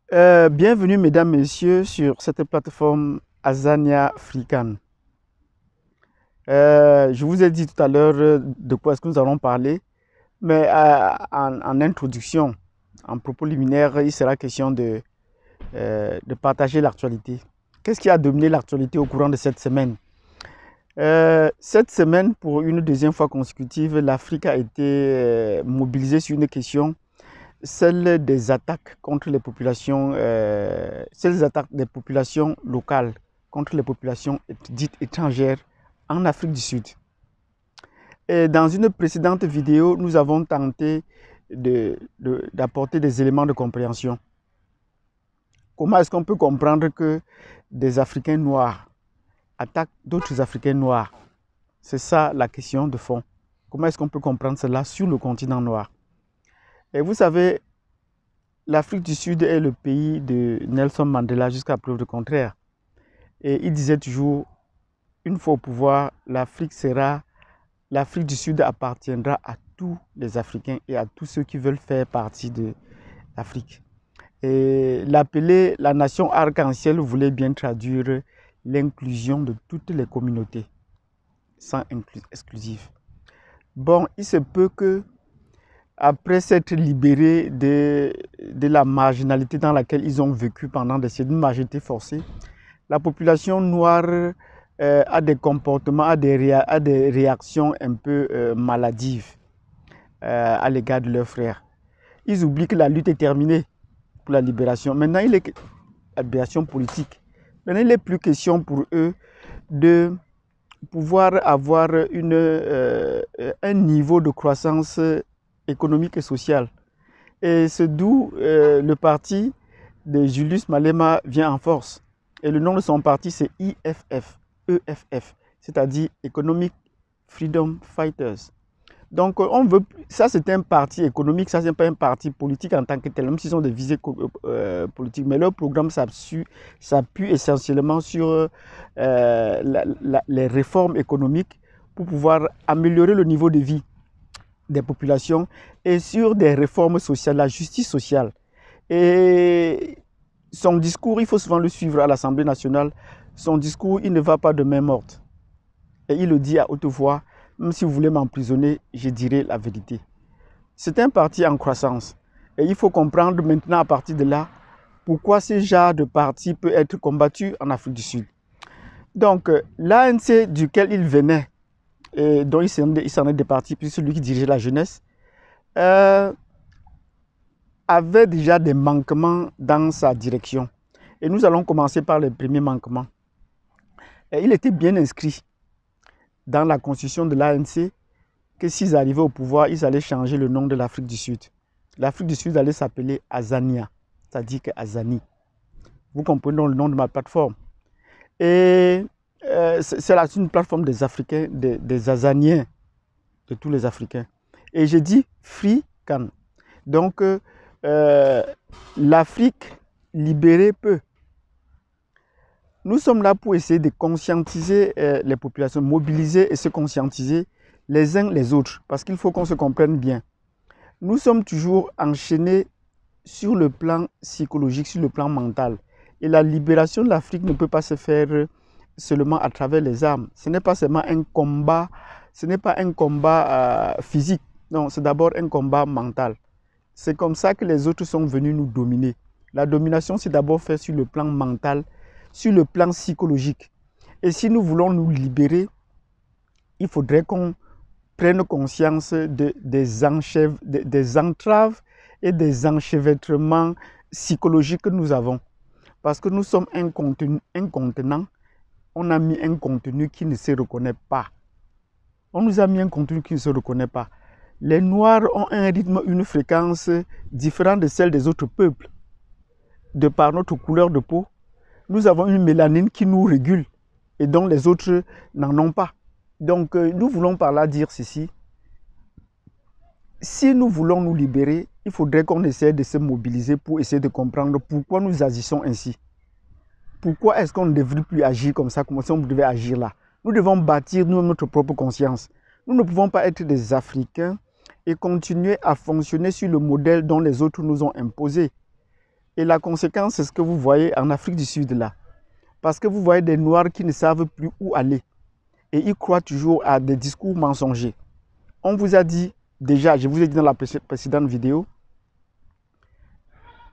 Bienvenue mesdames, messieurs sur cette plateforme Azania African. Je vous ai dit tout à l'heure de quoi est-ce que nous allons parler, mais en introduction, en propos liminaire, il sera question de partager l'actualité. Qu'est-ce qui a dominé l'actualité au courant de cette semaine? Cette semaine, pour une deuxième fois consécutive, l'Afrique a été mobilisée sur une question, celle des attaques contre les populations, celles attaques des populations locales contre les populations dites étrangères en Afrique du Sud. Et dans une précédente vidéo, nous avons tenté d'apporter des éléments de compréhension. Comment est-ce qu'on peut comprendre que des Africains noirs attaquent d'autres Africains noirs? C'est ça la question de fond. Comment est-ce qu'on peut comprendre cela sur le continent noir? Et vous savez, l'Afrique du Sud est le pays de Nelson Mandela jusqu'à preuve du contraire. Et il disait toujours, une fois au pouvoir, l'Afrique du Sud appartiendra à tous les Africains et à tous ceux qui veulent faire partie de l'Afrique. Et l'appeler la nation arc-en-ciel voulait bien traduire l'inclusion de toutes les communautés, sans exclusif. Bon, il se peut que après s'être libérés de la marginalité dans laquelle ils ont vécu pendant des siècles, une marginalité forcée, la population noire a des comportements, a des réactions un peu maladives à l'égard de leurs frères. Ils oublient que la lutte est terminée pour la libération. Maintenant, la libération politique. Maintenant, il n'est plus question pour eux de pouvoir avoir un niveau de croissance économique et sociale. Et c'est d'où le parti de Julius Malema vient en force. Et le nom de son parti, c'est EFF, c'est-à-dire Economic Freedom Fighters. Donc, ça c'est un parti économique, ça c'est pas un parti politique en tant que tel, même s'ils ont des visées politiques, mais leur programme s'appuie essentiellement sur les réformes économiques pour pouvoir améliorer le niveau de vie des populations et sur des réformes sociales, la justice sociale. Et son discours, il faut souvent le suivre à l'Assemblée nationale. Son discours, il ne va pas de main morte. Et il le dit à haute voix, même si vous voulez m'emprisonner, je dirai la vérité. C'est un parti en croissance. Et il faut comprendre maintenant à partir de là, pourquoi ce genre de parti peut être combattu en Afrique du Sud. Donc, l'ANC duquel il venait, et dont il s'en est départi, puis celui qui dirigeait la jeunesse, avait déjà des manquements dans sa direction. Et nous allons commencer par les premiers manquements. Et il était bien inscrit dans la constitution de l'ANC que s'ils arrivaient au pouvoir, ils allaient changer le nom de l'Afrique du Sud. L'Afrique du Sud allait s'appeler Azania, c'est-à-dire que Azani. Vous comprenez donc le nom de ma plateforme. Et c'est une plateforme des Africains, des Azaniens, de tous les Africains. Et j'ai dit Free-Can. Donc, l'Afrique libérée peut. Nous sommes là pour essayer de conscientiser les populations, mobiliser et se conscientiser les uns les autres, parce qu'il faut qu'on se comprenne bien. Nous sommes toujours enchaînés sur le plan psychologique, sur le plan mental. Et la libération de l'Afrique ne peut pas se faire seulement à travers les armes. Ce n'est pas seulement un combat, ce n'est pas un combat physique. Non, c'est d'abord un combat mental. C'est comme ça que les autres sont venus nous dominer. La domination, c'est d'abord fait sur le plan mental, sur le plan psychologique. Et si nous voulons nous libérer, il faudrait qu'on prenne conscience des entraves et des enchevêtrements psychologiques que nous avons. Parce que nous sommes un contenant, on a mis un contenu qui ne se reconnaît pas. On nous a mis un contenu qui ne se reconnaît pas. Les Noirs ont un rythme, une fréquence différente de celle des autres peuples. De par notre couleur de peau, nous avons une mélanine qui nous régule et dont les autres n'en ont pas. Donc, nous voulons par là dire ceci. Si nous voulons nous libérer, il faudrait qu'on essaie de se mobiliser pour essayer de comprendre pourquoi nous agissons ainsi. Pourquoi est-ce qu'on ne devrait plus agir comme ça, comme si on devait agir là? Nous devons bâtir nous notre propre conscience. Nous ne pouvons pas être des Africains et continuer à fonctionner sur le modèle dont les autres nous ont imposé. Et la conséquence, c'est ce que vous voyez en Afrique du Sud là. Parce que vous voyez des Noirs qui ne savent plus où aller. Et ils croient toujours à des discours mensongers. On vous a dit, déjà, je vous ai dit dans la précédente vidéo,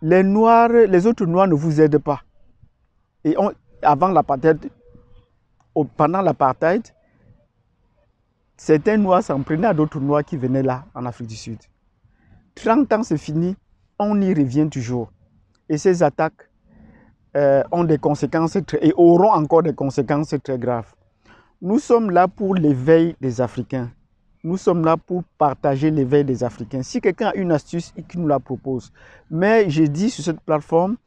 les Noirs, les autres Noirs ne vous aident pas. Et avant l'apartheid, pendant l'apartheid, certains Noirs s'en prenaient à d'autres Noirs qui venaient là, en Afrique du Sud. 30 ans, c'est fini, on y revient toujours. Et ces attaques ont des conséquences et auront encore des conséquences très graves. Nous sommes là pour l'éveil des Africains. Nous sommes là pour partager l'éveil des Africains. Si quelqu'un a une astuce, il nous la propose. Mais j'ai dit sur cette plateforme,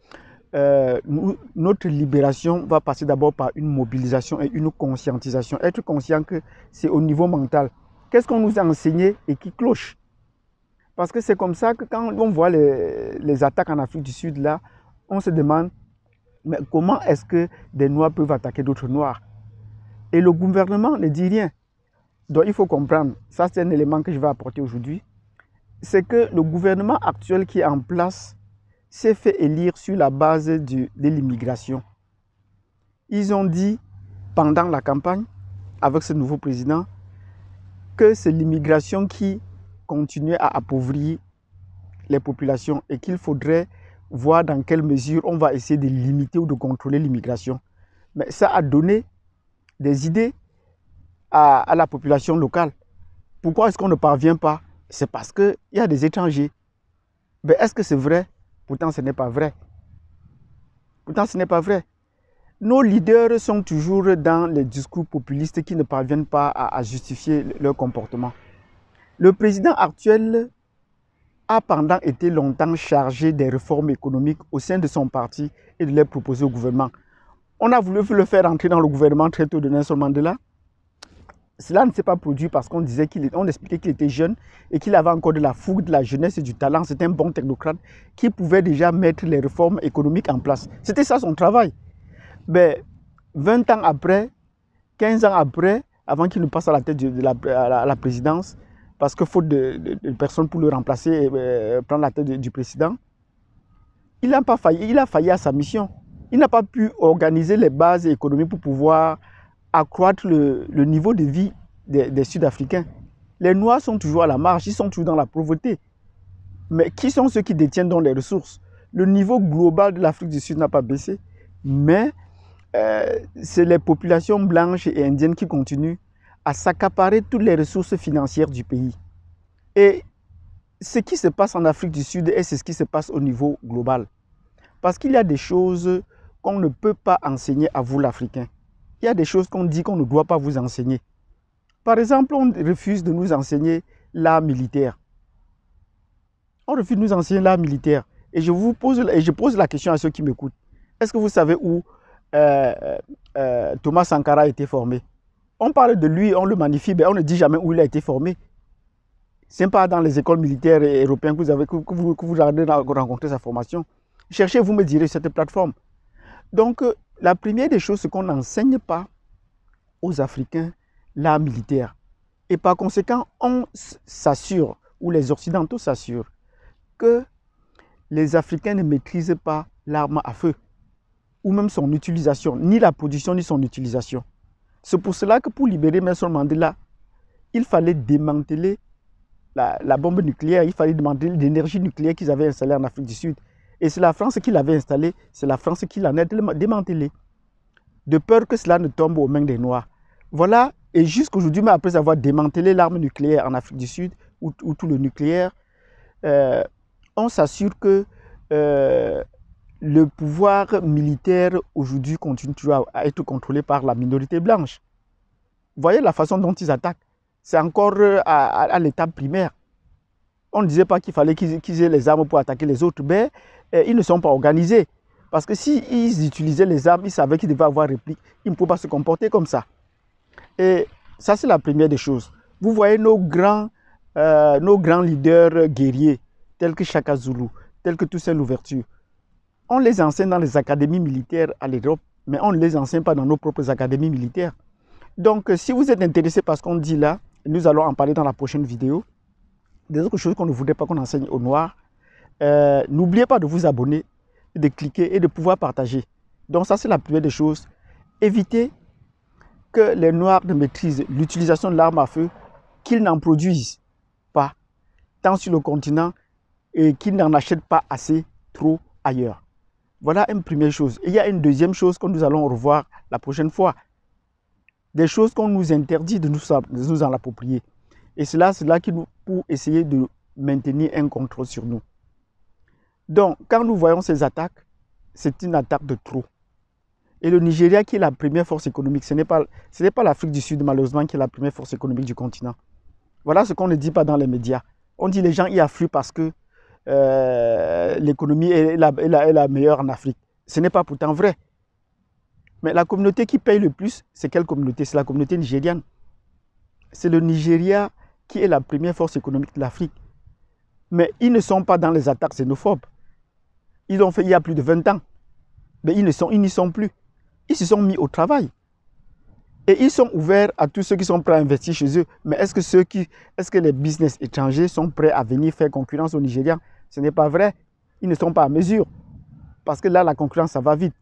notre libération va passer d'abord par une mobilisation et une conscientisation. Être conscient que c'est au niveau mental. Qu'est-ce qu'on nous a enseigné et qui cloche? Parce que c'est comme ça que quand on voit les attaques en Afrique du Sud, là, on se demande, mais comment est-ce que des Noirs peuvent attaquer d'autres Noirs? Et le gouvernement ne dit rien. Donc il faut comprendre, ça c'est un élément que je vais apporter aujourd'hui, c'est que le gouvernement actuel qui est en place s'est fait élire sur la base de l'immigration. Ils ont dit pendant la campagne, avec ce nouveau président, que c'est l'immigration qui continuait à appauvrir les populations et qu'il faudrait voir dans quelle mesure on va essayer de limiter ou de contrôler l'immigration. Mais ça a donné des idées à la population locale. Pourquoi est-ce qu'on ne parvient pas? C'est parce qu'il y a des étrangers. Mais est-ce que c'est vrai? Pourtant, ce n'est pas vrai. Pourtant, ce n'est pas vrai. Nos leaders sont toujours dans les discours populistes qui ne parviennent pas à justifier leur comportement. Le président actuel a pendant été longtemps chargé des réformes économiques au sein de son parti et de les proposer au gouvernement. On a voulu le faire entrer dans le gouvernement très tôt de Nelson Mandela. Cela ne s'est pas produit parce qu'on expliquait qu'il était jeune et qu'il avait encore de la fougue, de la jeunesse et du talent. C'était un bon technocrate qui pouvait déjà mettre les réformes économiques en place. C'était ça son travail. Mais 20 ans après, 15 ans après, avant qu'il ne passe à la tête de la présidence, parce que faute de personnes pour le remplacer et prendre la tête du président, il n'a pas failli, il a failli à sa mission. Il n'a pas pu organiser les bases économiques pour pouvoir accroître le niveau de vie des Sud-Africains. Les Noirs sont toujours à la marge, ils sont toujours dans la pauvreté. Mais qui sont ceux qui détiennent donc les ressources? Le niveau global de l'Afrique du Sud n'a pas baissé, mais c'est les populations blanches et indiennes qui continuent à s'accaparer toutes les ressources financières du pays. Et ce qui se passe en Afrique du Sud, c'est ce qui se passe au niveau global. Parce qu'il y a des choses qu'on ne peut pas enseigner à vous, l'Africain. Il y a des choses qu'on dit qu'on ne doit pas vous enseigner. Par exemple, on refuse de nous enseigner l'art militaire. On refuse de nous enseigner l'art militaire. Et je pose la question à ceux qui m'écoutent. Est-ce que vous savez où Thomas Sankara a été formé? On parle de lui, on le magnifie, mais on ne dit jamais où il a été formé. Ce n'est pas dans les écoles militaires européennes que vous allez rencontrer sa formation. Cherchez, vous me direz, cette plateforme. Donc, la première des choses, c'est qu'on n'enseigne pas aux Africains l'art militaire. Et par conséquent, on s'assure, ou les Occidentaux s'assurent, que les Africains ne maîtrisent pas l'arme à feu, ou même son utilisation, ni la production, ni son utilisation. C'est pour cela que pour libérer Nelson Mandela, il fallait démanteler la bombe nucléaire, il fallait démanteler l'énergie nucléaire qu'ils avaient installée en Afrique du Sud. Et c'est la France qui l'avait installée, c'est la France qui l'en a démantelée, de peur que cela ne tombe aux mains des Noirs. Voilà, et jusqu'aujourd'hui, mais après avoir démantelé l'arme nucléaire en Afrique du Sud, ou tout le nucléaire, on s'assure que le pouvoir militaire aujourd'hui continue toujours à être contrôlé par la minorité blanche. Vous voyez la façon dont ils attaquent, c'est encore à l'étape primaire. On ne disait pas qu'il fallait qu'ils aient les armes pour attaquer les autres, mais ils ne sont pas organisés. Parce que s'ils utilisaient les armes, ils savaient qu'ils devaient avoir réplique. Ils ne pouvaient pas se comporter comme ça. Et ça, c'est la première des choses. Vous voyez nos grands leaders guerriers, tels que Shaka Zulu, tels que Toussaint Louverture. On les enseigne dans les académies militaires à l'Europe, mais on ne les enseigne pas dans nos propres académies militaires. Donc, si vous êtes intéressé par ce qu'on dit là, nous allons en parler dans la prochaine vidéo. Des autres choses qu'on ne voudrait pas qu'on enseigne aux Noirs. N'oubliez pas de vous abonner, de cliquer et de pouvoir partager. Donc ça, c'est la première des choses. Éviter que les Noirs ne maîtrisent l'utilisation de l'arme à feu, qu'ils n'en produisent pas, tant sur le continent, et qu'ils n'en achètent pas assez, trop ailleurs. Voilà une première chose. Et il y a une deuxième chose que nous allons revoir la prochaine fois. Des choses qu'on nous interdit de nous en approprier. Et c'est là pour essayer de maintenir un contrôle sur nous. Donc, quand nous voyons ces attaques, c'est une attaque de trop. Et le Nigeria, qui est la première force économique, ce n'est pas l'Afrique du Sud, malheureusement, qui est la première force économique du continent. Voilà ce qu'on ne dit pas dans les médias. On dit que les gens y affluent parce que l'économie est la meilleure en Afrique. Ce n'est pas pourtant vrai. Mais la communauté qui paye le plus, c'est quelle communauté? C'est la communauté nigériane. C'est le Nigeria qui est la première force économique de l'Afrique. Mais ils ne sont pas dans les attaques xénophobes. Ils l'ont fait il y a plus de 20 ans. Mais ils n'y sont plus. Ils se sont mis au travail. Et ils sont ouverts à tous ceux qui sont prêts à investir chez eux. Mais est-ce que les business étrangers sont prêts à venir faire concurrence aux Nigérians? Ce n'est pas vrai. Ils ne sont pas à mesure. Parce que là, la concurrence, ça va vite.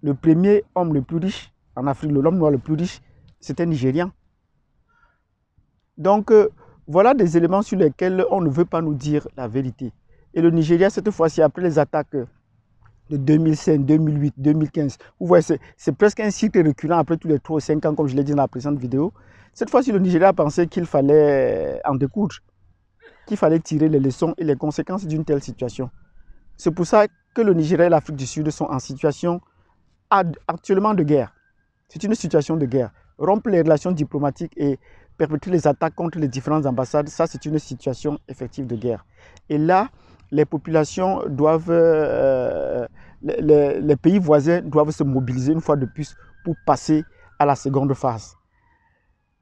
Le premier homme le plus riche en Afrique, l'homme noir le plus riche, c'est un Nigérian. Donc, voilà des éléments sur lesquels on ne veut pas nous dire la vérité. Et le Nigeria, cette fois-ci, après les attaques de 2005, 2008, 2015, vous voyez, c'est presque un cycle récurrent après tous les 3 ou 5 ans, comme je l'ai dit dans la précédente vidéo. Cette fois-ci, le Nigeria pensait qu'il fallait en découdre, qu'il fallait tirer les leçons et les conséquences d'une telle situation. C'est pour ça que le Nigeria et l'Afrique du Sud sont en situation actuellement de guerre. C'est une situation de guerre. Rompre les relations diplomatiques et perpétrer les attaques contre les différentes ambassades, ça c'est une situation effective de guerre. Et là, les populations doivent, les pays voisins doivent se mobiliser une fois de plus pour passer à la seconde phase.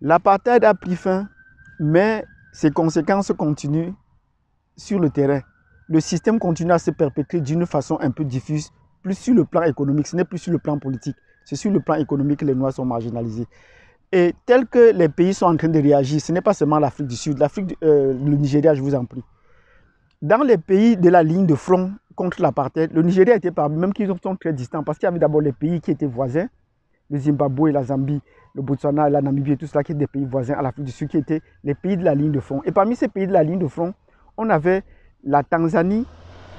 L'apartheid a pris fin, mais ses conséquences continuent sur le terrain. Le système continue à se perpétrer d'une façon un peu diffuse, plus sur le plan économique, ce n'est plus sur le plan politique, c'est sur le plan économique que les Noirs sont marginalisés. Et tel que les pays sont en train de réagir, ce n'est pas seulement l'Afrique du Sud, le Nigeria, je vous en prie. Dans les pays de la ligne de front contre l'apartheid, le Nigeria était parmi, même qu'ils sont très distants, parce qu'il y avait d'abord les pays qui étaient voisins, le Zimbabwe, la Zambie, le Botswana, la Namibie et tout cela, qui étaient des pays voisins à l'Afrique du Sud, qui étaient les pays de la ligne de front. Et parmi ces pays de la ligne de front, on avait la Tanzanie,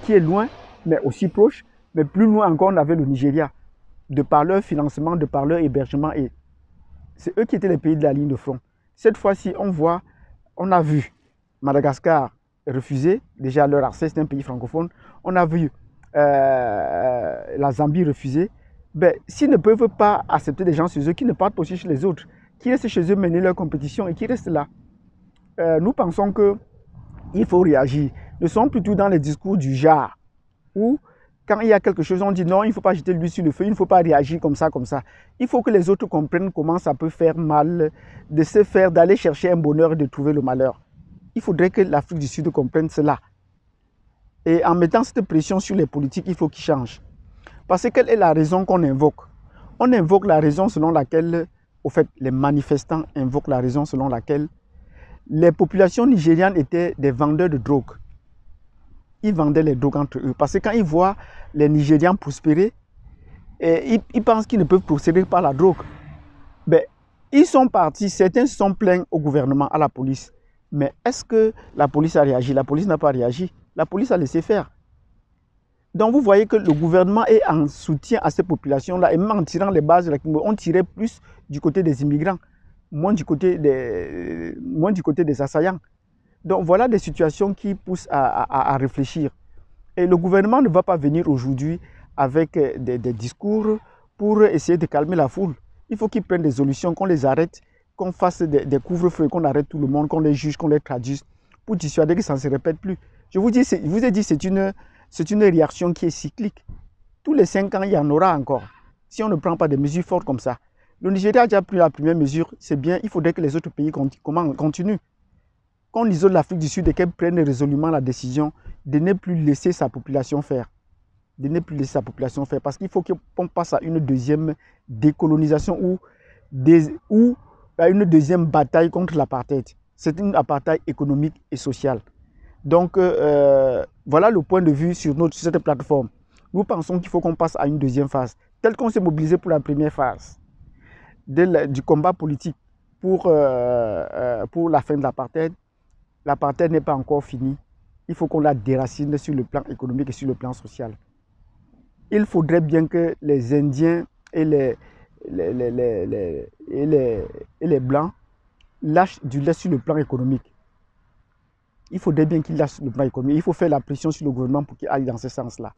qui est loin, mais aussi proche, mais plus loin encore, on avait le Nigeria, de par leur financement, de par leur hébergement. Et c'est eux qui étaient les pays de la ligne de front. Cette fois-ci, on a vu Madagascar refuser, déjà leur accès, c'est un pays francophone. On a vu la Zambie refuser. Ben, s'ils ne peuvent pas accepter des gens chez eux, qui ne partent pas aussi chez les autres, qui restent chez eux mener leur compétition et qui restent là. Nous pensons qu'il faut réagir. Nous sommes plutôt dans les discours du genre, où quand il y a quelque chose, on dit non, il ne faut pas jeter l'huile sur le feu, il ne faut pas réagir comme ça, comme ça. Il faut que les autres comprennent comment ça peut faire mal, d'aller chercher un bonheur et de trouver le malheur. Il faudrait que l'Afrique du Sud comprenne cela. Et en mettant cette pression sur les politiques, il faut qu'ils changent. Parce que quelle est la raison qu'on invoque? On invoque la raison selon laquelle, au fait, les manifestants invoquent la raison selon laquelle les populations nigérianes étaient des vendeurs de drogue. Ils vendaient les drogues entre eux. Parce que quand ils voient les Nigérians prospérer, ils pensent qu'ils ne peuvent procéder par la drogue. Ben, ils sont partis, certains se sont plaints au gouvernement, à la police. Mais est-ce que la police a réagi? La police n'a pas réagi. La police a laissé faire. Donc vous voyez que le gouvernement est en soutien à ces populations-là. Et même en tirant les bases de la criminalité, on tirait plus du côté des immigrants, moins du côté des assaillants. Donc voilà des situations qui poussent à réfléchir. Et le gouvernement ne va pas venir aujourd'hui avec des discours pour essayer de calmer la foule. Il faut qu'ils prennent des solutions, qu'on les arrête, qu'on fasse des couvre-feux, qu'on arrête tout le monde, qu'on les juge, qu'on les traduise, pour dissuader que ça ne se répète plus. Je vous ai dit, c'est une réaction qui est cyclique. Tous les 5 ans, il y en aura encore, si on ne prend pas des mesures fortes comme ça. Le Nigeria a déjà pris la première mesure, c'est bien, il faudrait que les autres pays continuent. Qu'on isole l'Afrique du Sud et qu'elle prenne résolument la décision de ne plus laisser sa population faire. De ne plus laisser sa population faire. Parce qu'il faut qu'on passe à une deuxième décolonisation ou à une deuxième bataille contre l'apartheid. C'est une apartheid économique et sociale. Donc, voilà le point de vue sur cette plateforme. Nous pensons qu'il faut qu'on passe à une deuxième phase. Tel qu'on s'est mobilisé pour la première phase du combat politique pour la fin de l'apartheid, l'apartheid n'est pas encore fini. Il faut qu'on la déracine sur le plan économique et sur le plan social. Il faudrait bien que les Indiens et les Blancs lâchent du lait sur le plan économique. Il faudrait bien qu'ils lâchent le plan économique. Il faut faire la pression sur le gouvernement pour qu'il aille dans ce sens-là.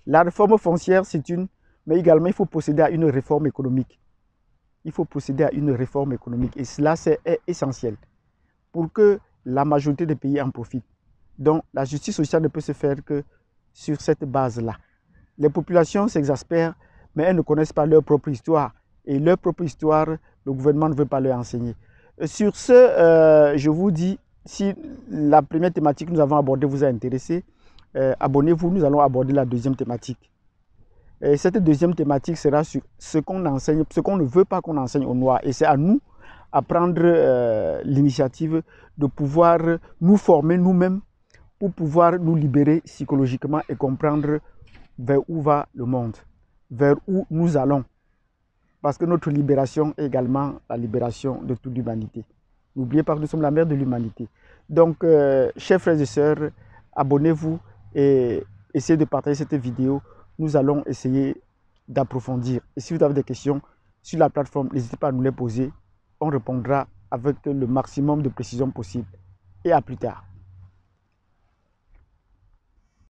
La réforme foncière, c'est une, mais également il faut procéder à une réforme économique. Il faut procéder à une réforme économique et cela c'est essentiel pour que la majorité des pays en profitent. Donc la justice sociale ne peut se faire que sur cette base-là. Les populations s'exaspèrent, mais elles ne connaissent pas leur propre histoire. Et leur propre histoire, le gouvernement ne veut pas leur enseigner. Sur ce, je vous dis, si la première thématique que nous avons abordée vous a intéressé, abonnez-vous, nous allons aborder la deuxième thématique. Et cette deuxième thématique sera sur ce qu'on enseigne, ce qu'on ne veut pas qu'on enseigne aux Noirs. Et c'est à nous à prendre l'initiative de pouvoir nous former nous-mêmes pour pouvoir nous libérer psychologiquement et comprendre vers où va le monde, vers où nous allons. Parce que notre libération est également la libération de toute l'humanité. N'oubliez pas que nous sommes la mère de l'humanité. Donc, chers frères et sœurs, abonnez-vous et essayez de partager cette vidéo. Nous allons essayer d'approfondir. Et si vous avez des questions sur la plateforme, n'hésitez pas à nous les poser. On répondra avec le maximum de précision possible. Et à plus tard.